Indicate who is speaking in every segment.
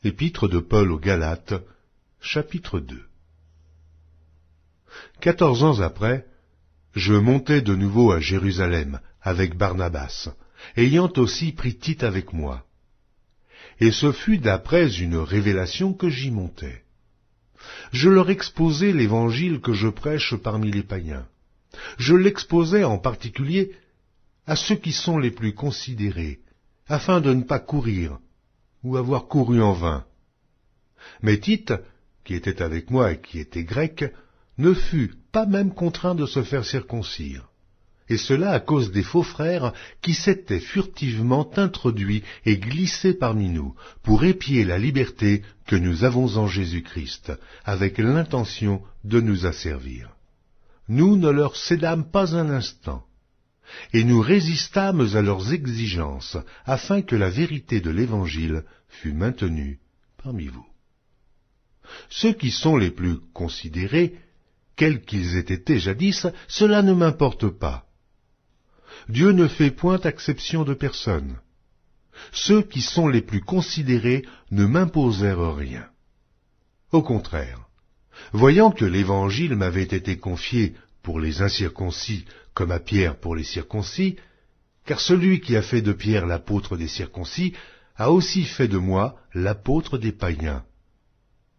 Speaker 1: Épître de Paul aux Galates, chapitre 2. 14 ans après, je montai de nouveau à Jérusalem avec Barnabas, ayant aussi pris Tite avec moi. Et ce fut d'après une révélation que j'y montai. Je leur exposai l'évangile que je prêche parmi les païens. Je l'exposai en particulier à ceux qui sont les plus considérés, afin de ne pas courir, ou avoir couru en vain. Mais Tite, qui était avec moi et qui était grec, ne fut pas même contraint de se faire circoncire, et cela à cause des faux frères qui s'étaient furtivement introduits et glissés parmi nous, pour épier la liberté que nous avons en Jésus-Christ, avec l'intention de nous asservir. Nous ne leur cédâmes pas un instant, et nous résistâmes à leurs exigences, afin que la vérité de l'Évangile fût maintenue parmi vous. Ceux qui sont les plus considérés, quels qu'ils aient été jadis, cela ne m'importe pas. Dieu ne fait point acception de personne. Ceux qui sont les plus considérés ne m'imposèrent rien. Au contraire, voyant que l'Évangile m'avait été confié pour les incirconcis comme à Pierre pour les circoncis, car celui qui a fait de Pierre l'apôtre des circoncis a aussi fait de moi l'apôtre des païens.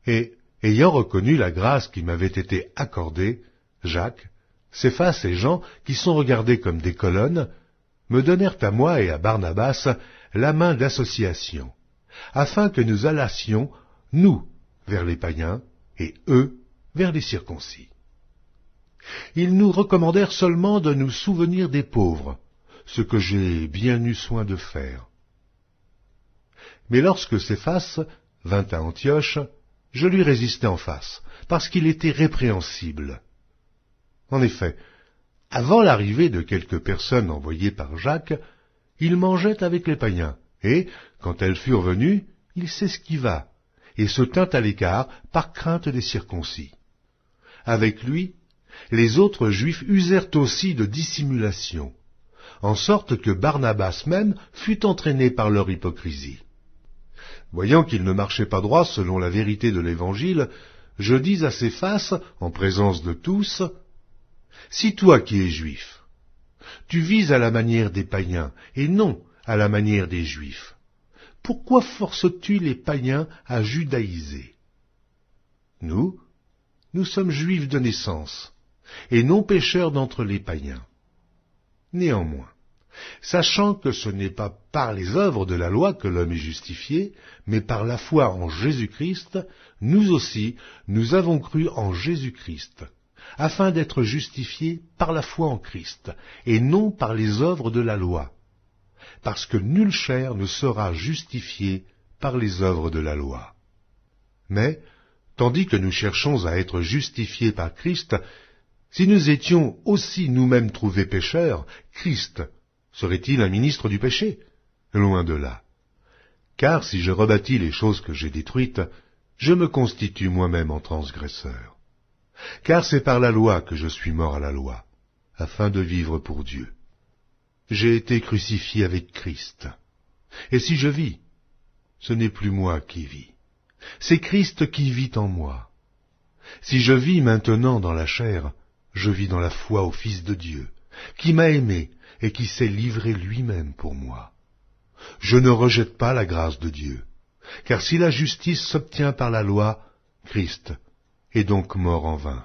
Speaker 1: Et, ayant reconnu la grâce qui m'avait été accordée, Jacques, Céphas et Jean, qui sont regardés comme des colonnes, me donnèrent à moi et à Barnabas la main d'association, afin que nous allassions, nous, vers les païens, et eux, vers les circoncis. Ils nous recommandèrent seulement de nous souvenir des pauvres, ce que j'ai bien eu soin de faire. Mais lorsque Céphas vint à Antioche, je lui résistai en face, parce qu'il était répréhensible. En effet, avant l'arrivée de quelques personnes envoyées par Jacques, il mangeait avec les païens, et, quand elles furent venues, il s'esquiva, et se tint à l'écart par crainte des circoncis. Avec lui, les autres Juifs usèrent aussi de dissimulation, en sorte que Barnabas même fut entraîné par leur hypocrisie. Voyant qu'il ne marchait pas droit selon la vérité de l'Évangile, je dis à Céphas, en présence de tous, « Si toi qui es juif, tu vises à la manière des païens, et non à la manière des Juifs, pourquoi forces-tu les païens à judaïser? Nous sommes juifs de naissance, et non pécheurs d'entre les païens. Néanmoins, sachant que ce n'est pas par les œuvres de la loi que l'homme est justifié, mais par la foi en Jésus-Christ, nous aussi, nous avons cru en Jésus-Christ, afin d'être justifiés par la foi en Christ, et non par les œuvres de la loi, parce que nulle chair ne sera justifiée par les œuvres de la loi. Mais, tandis que nous cherchons à être justifiés par Christ, si nous étions aussi nous-mêmes trouvés pécheurs, Christ serait-il un ministre du péché? Loin de là. Car si je rebâtis les choses que j'ai détruites, je me constitue moi-même en transgresseur. Car c'est par la loi que je suis mort à la loi, afin de vivre pour Dieu. J'ai été crucifié avec Christ. Et si je vis, ce n'est plus moi qui vis. C'est Christ qui vit en moi. Si je vis maintenant dans la chair, je vis dans la foi au Fils de Dieu, qui m'a aimé et qui s'est livré lui-même pour moi. Je ne rejette pas la grâce de Dieu, car si la justice s'obtient par la loi, Christ est donc mort en vain.